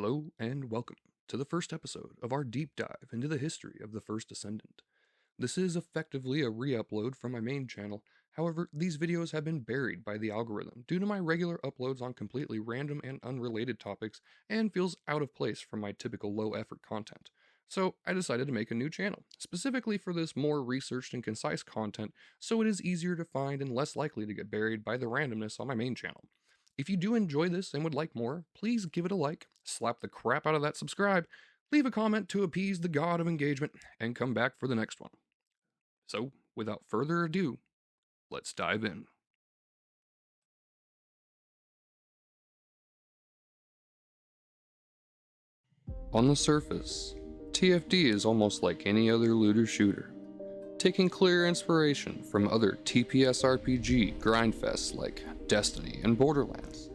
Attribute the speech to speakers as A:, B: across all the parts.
A: Hello and welcome to the first episode of our deep dive into the history of the First Descendant. This is effectively a re-upload from my main channel, however, these videos have been buried by the algorithm due to my regular uploads on completely random and unrelated topics and feels out of place from my typical low-effort content. So I decided to make a new channel, specifically for this more researched and concise content so it is easier to find and less likely to get buried by the randomness on my main channel. If you do enjoy this and would like more, please give it a like, slap the crap out of that subscribe, leave a comment to appease the god of engagement, and come back for the next one. So, without further ado, let's dive in. On the surface, TFD is almost like any other looter shooter, taking clear inspiration from other TPS RPG grindfests like Destiny and Borderlands.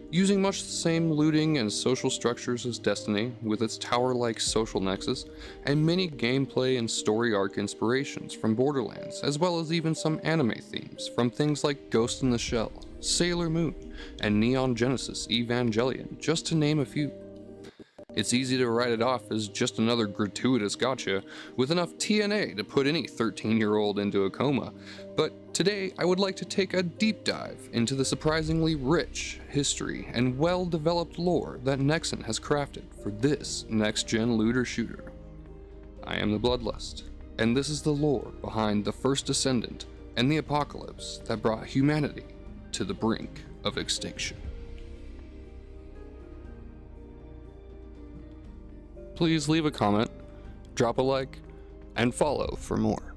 A: Using much the same looting and social structures as Destiny, with its tower-like social nexus, and many gameplay and story arc inspirations from Borderlands, as well as even some anime themes from things like Ghost in the Shell, Sailor Moon, and Neon Genesis Evangelion, just to name a few. It's easy to write it off as just another gratuitous gotcha with enough TNA to put any 13-year-old into a coma, but today I would like to take a deep dive into the surprisingly rich history and well-developed lore that Nexon has crafted for this next-gen looter shooter. I am the Bloodlust, and this is the lore behind the First Descendant and the apocalypse that brought humanity to the brink of extinction. Please leave a comment, drop a like, and follow for more.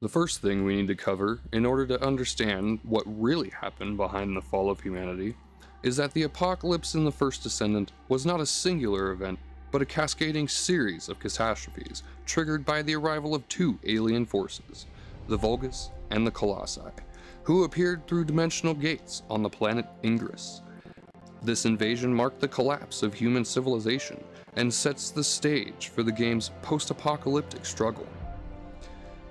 A: The first thing we need to cover in order to understand what really happened behind the fall of humanity is that the apocalypse in the First Descendant was not a singular event, but a cascading series of catastrophes triggered by the arrival of two alien forces, the Vulgus and the Colossi, who appeared through dimensional gates on the planet Ingress. This invasion marked the collapse of human civilization and sets the stage for the game's post-apocalyptic struggle.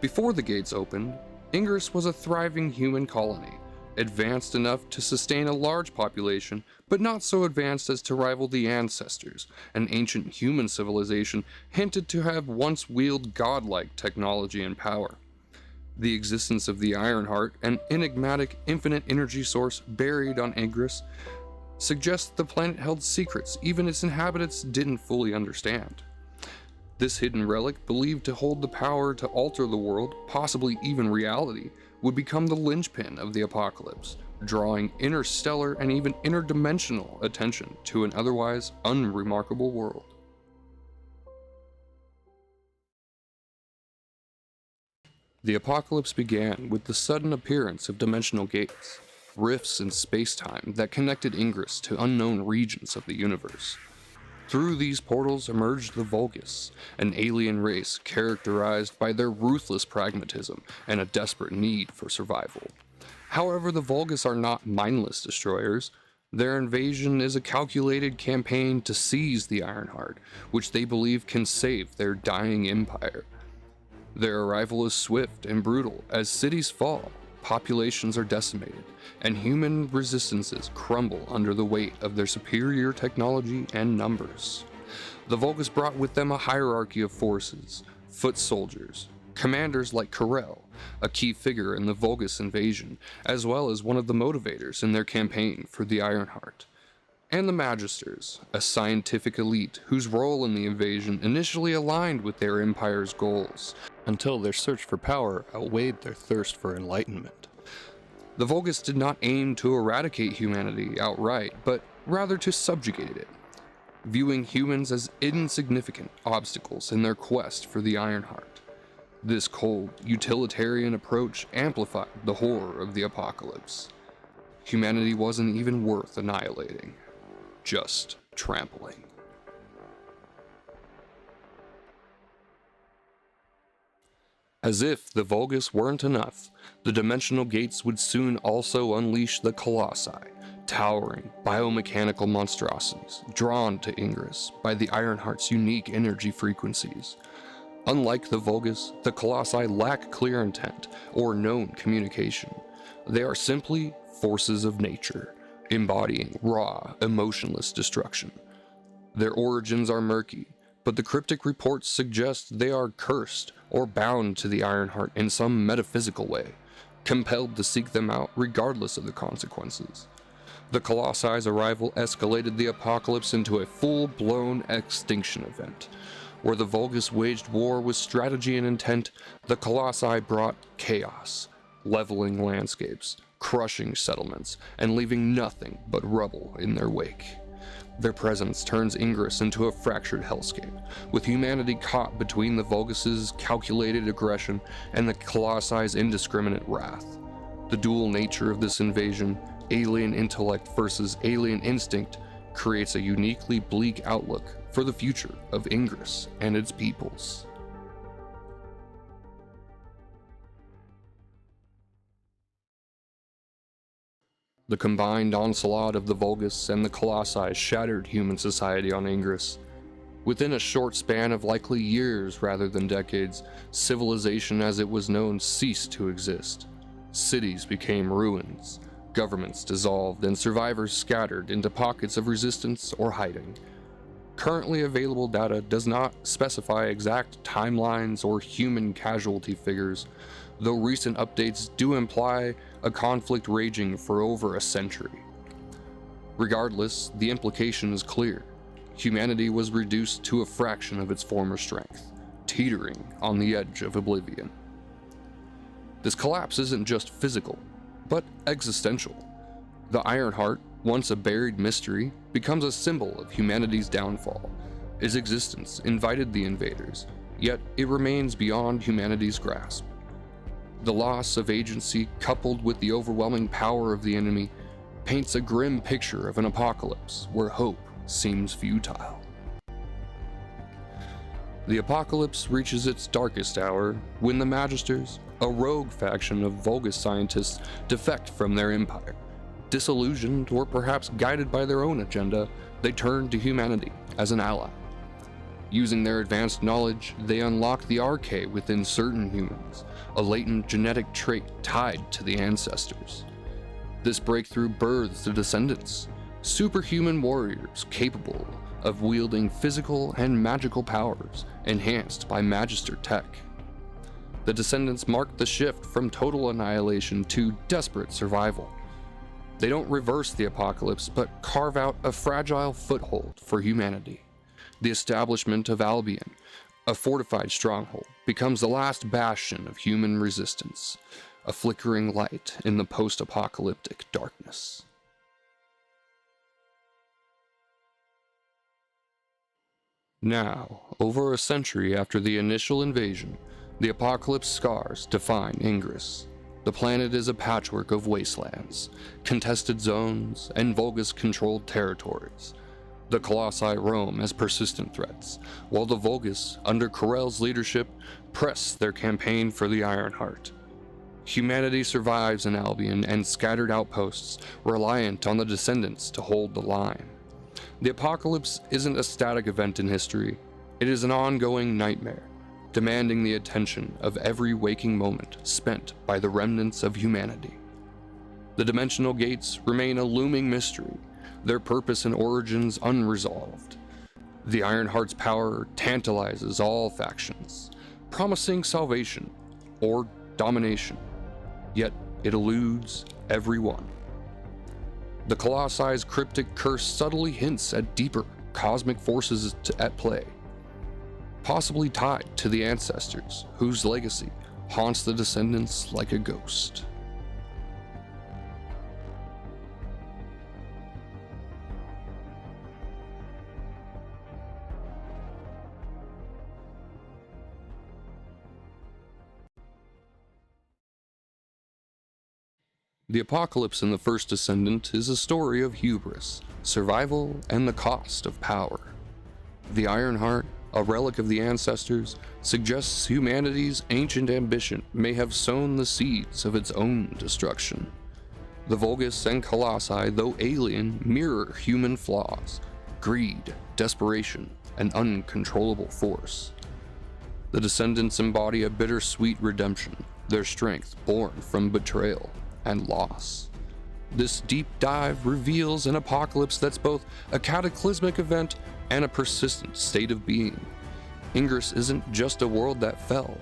A: Before the gates opened, Ingress was a thriving human colony, advanced enough to sustain a large population, but not so advanced as to rival the Ancestors, an ancient human civilization hinted to have once wielded godlike technology and power. The existence of the Ironheart, an enigmatic infinite energy source buried on Ingress, suggests the planet held secrets even its inhabitants didn't fully understand. This hidden relic, believed to hold the power to alter the world, possibly even reality, would become the linchpin of the apocalypse, drawing interstellar and even interdimensional attention to an otherwise unremarkable world. The apocalypse began with the sudden appearance of dimensional gates, rifts in space-time that connected Ingress to unknown regions of the universe. Through these portals emerged the Vulgus, an alien race characterized by their ruthless pragmatism and a desperate need for survival. However, the Vulgus are not mindless destroyers. Their invasion is a calculated campaign to seize the Ironheart, which they believe can save their dying empire. Their arrival is swift and brutal. As cities fall, populations are decimated, and human resistances crumble under the weight of their superior technology and numbers. The Vulgus brought with them a hierarchy of forces, foot soldiers, commanders like Karel, a key figure in the Vulgus invasion, as well as one of the motivators in their campaign for the Ironheart, and the Magisters, a scientific elite whose role in the invasion initially aligned with their empire's goals, until their search for power outweighed their thirst for enlightenment. The Vulgus did not aim to eradicate humanity outright, but rather to subjugate it, viewing humans as insignificant obstacles in their quest for the Ironheart. This cold, utilitarian approach amplified the horror of the apocalypse. Humanity wasn't even worth annihilating, just trampling. As if the Vulgus weren't enough, the dimensional gates would soon also unleash the Colossi, towering biomechanical monstrosities drawn to Ingress by the Ironheart's unique energy frequencies. Unlike the Vulgus, the Colossi lack clear intent or known communication. They are simply forces of nature, embodying raw, emotionless destruction. Their origins are murky, but the cryptic reports suggest they are cursed or bound to the Ironheart in some metaphysical way, compelled to seek them out regardless of the consequences. The Colossi's arrival escalated the apocalypse into a full-blown extinction event. Where the Vulgus waged war with strategy and intent, the Colossi brought chaos, leveling landscapes, crushing settlements, and leaving nothing but rubble in their wake. Their presence turns Ingress into a fractured hellscape, with humanity caught between the Vulgus' calculated aggression and the Colossi's indiscriminate wrath. The dual nature of this invasion, alien intellect versus alien instinct, creates a uniquely bleak outlook for the future of Ingress and its peoples. The combined onslaught of the Vulgus and the Colossi shattered human society on Ingress. Within a short span of likely years rather than decades, civilization as it was known ceased to exist. Cities became ruins, governments dissolved, and survivors scattered into pockets of resistance or hiding. Currently available data does not specify exact timelines or human casualty figures, though recent updates do imply a conflict raging for over a century. Regardless, the implication is clear. Humanity was reduced to a fraction of its former strength, teetering on the edge of oblivion. This collapse isn't just physical, but existential. The Ironheart, once a buried mystery, becomes a symbol of humanity's downfall. Its existence invited the invaders, yet it remains beyond humanity's grasp. The loss of agency, coupled with the overwhelming power of the enemy, paints a grim picture of an apocalypse where hope seems futile. The apocalypse reaches its darkest hour when the Magisters, a rogue faction of Vulgus scientists, defect from their empire. Disillusioned, or perhaps guided by their own agenda, they turn to humanity as an ally. Using their advanced knowledge, they unlock the arche within certain humans, a latent genetic trait tied to the ancestors. This breakthrough births the descendants, superhuman warriors capable of wielding physical and magical powers enhanced by Magister tech. The descendants mark the shift from total annihilation to desperate survival. They don't reverse the apocalypse, but carve out a fragile foothold for humanity. The establishment of Albion, a fortified stronghold, becomes the last bastion of human resistance, a flickering light in the post-apocalyptic darkness. Now, over a century after the initial invasion, the apocalypse scars define Ingress. The planet is a patchwork of wastelands, contested zones, and Vulgus-controlled territories. The Colossi roam as persistent threats, while the Vulgus, under Corell's leadership, press their campaign for the Ironheart. Humanity survives in Albion and scattered outposts, reliant on the descendants to hold the line. The apocalypse isn't a static event in history, it is an ongoing nightmare, demanding the attention of every waking moment spent by the remnants of humanity. The dimensional gates remain a looming mystery, their purpose and origins unresolved. The Ironheart's power tantalizes all factions, promising salvation or domination, yet it eludes everyone. The Colossi's cryptic curse subtly hints at deeper cosmic forces at play, possibly tied to the ancestors, whose legacy haunts the descendants like a ghost. The apocalypse in the first Descendant is a story of hubris, survival, and the cost of power. The Ironheart, a relic of the ancestors, suggests humanity's ancient ambition may have sown the seeds of its own destruction. The Vulgus and Colossi, though alien, mirror human flaws: greed, desperation, and uncontrollable force. The Descendants embody a bittersweet redemption, their strength born from betrayal and loss. This deep dive reveals an apocalypse that's both a cataclysmic event and a persistent state of being. Ingress isn't just a world that fell,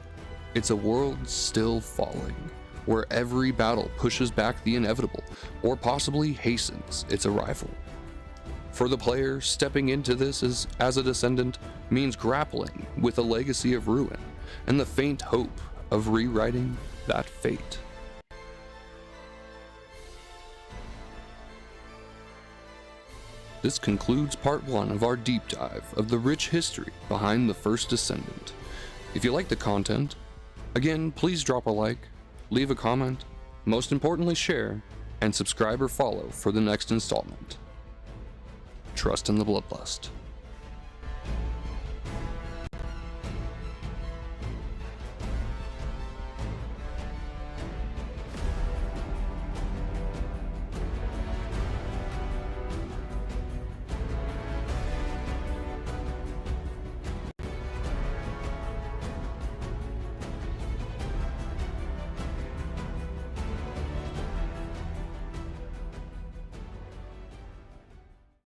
A: it's a world still falling, where every battle pushes back the inevitable, or possibly hastens its arrival. For the player, stepping into this as a descendant means grappling with a legacy of ruin and the faint hope of rewriting that fate. This concludes part 1 of our deep dive of the rich history behind the first Descendant. If you like the content, again, please drop a like, leave a comment, most importantly share, and subscribe or follow for the next installment. Trust in the Bloodlust.